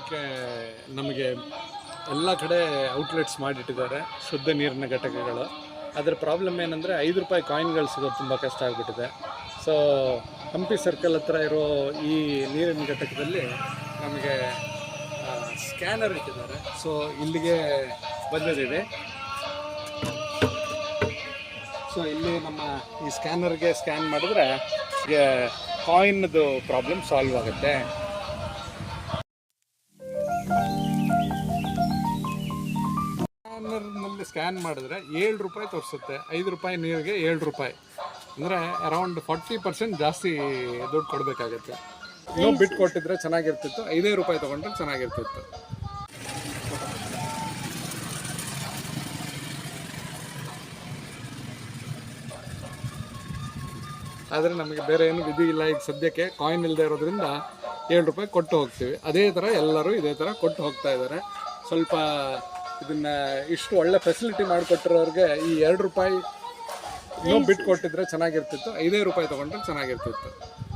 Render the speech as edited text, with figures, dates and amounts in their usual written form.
ಇದಕ್ಕೆ ನಮಗೆ ಎಲ್ಲ ಕಡೆ ಔಟ್ಲೆಟ್ಸ್ ಮಾಡಿಟ್ಟಿದ್ದಾರೆ ಶುದ್ಧ ನೀರಿನ ಘಟಕಗಳು. ಅದರ ಪ್ರಾಬ್ಲಮ್ ಏನಂದರೆ 5 ರೂಪಾಯಿ ಕಾಯಿನ್ಗಳು ಸಿಗೋದು ತುಂಬ ಕಷ್ಟ ಆಗಿಬಿಟ್ಟಿದೆ. ಸೊ ಹಂಪಿ ಸರ್ಕಲ್ ಹತ್ರ ಇರೋ ಈ ನೀರಿನ ಘಟಕದಲ್ಲಿ ನಮಗೆ ಸ್ಕ್ಯಾನರ್ ಇಟ್ಟಿದ್ದಾರೆ. ಸೊ ಇಲ್ಲಿಗೆ ಬಂದಿದ್ದೀವಿ. ಸೊ ಇಲ್ಲಿ ನಮ್ಮ ಈ ಸ್ಕ್ಯಾನರ್ಗೆ ಸ್ಕ್ಯಾನ್ ಮಾಡಿದ್ರೆ ಕಾಯಿನ್ದು ಪ್ರಾಬ್ಲಮ್ ಸಾಲ್ವ್ ಆಗುತ್ತೆ. ಸ್ಕ್ಯಾನರ್ನಲ್ಲಿ ಸ್ಕ್ಯಾನ್ ಮಾಡಿದ್ರೆ 7 ರೂಪಾಯಿ ತೋರಿಸುತ್ತೆ. 5 ರೂಪಾಯಿ ನೀರಿಗೆ 7 ರೂಪಾಯಿ ಅಂದರೆ ಅರೌಂಡ್ 40% ಜಾಸ್ತಿ ದುಡ್ಡು ಕೊಡಬೇಕಾಗತ್ತೆ. ಇನ್ನೂ ಬಿಟ್ಟು ಕೊಟ್ಟಿದ್ರೆ ಚೆನ್ನಾಗಿರ್ತಿತ್ತು. 5 ರೂಪಾಯಿ ತೊಗೊಂಡ್ರೆ ಚೆನ್ನಾಗಿರ್ತಿತ್ತು. ಆದರೆ ನಮಗೆ ಬೇರೆ ಏನು ವಿಧಿ ಇಲ್ಲ. ಈಗ ಸದ್ಯಕ್ಕೆ ಕಾಯಿನ್ ಇಲ್ಲದೆ ಇರೋದ್ರಿಂದ 7 ರೂಪಾಯಿ ಕೊಟ್ಟು ಹೋಗ್ತೀವಿ. ಅದೇ ಥರ ಎಲ್ಲರೂ ಇದೇ ಥರ ಕೊಟ್ಟು ಹೋಗ್ತಾ ಇದ್ದಾರೆ. ಸ್ವಲ್ಪ ಇದನ್ನು ಇಷ್ಟು ಒಳ್ಳೆ ಫೆಸಿಲಿಟಿ ಮಾಡಿಕೊಟ್ಟಿರೋರಿಗೆ ಈ 2 ರೂಪಾಯಿ ಇನ್ನೂ ಬಿಟ್ಟು ಕೊಟ್ಟಿದ್ರೆ ಚೆನ್ನಾಗಿರ್ತಿತ್ತು. 5 ರೂಪಾಯಿ ತೊಗೊಂಡ್ರೆ ಚೆನ್ನಾಗಿರ್ತಿತ್ತು.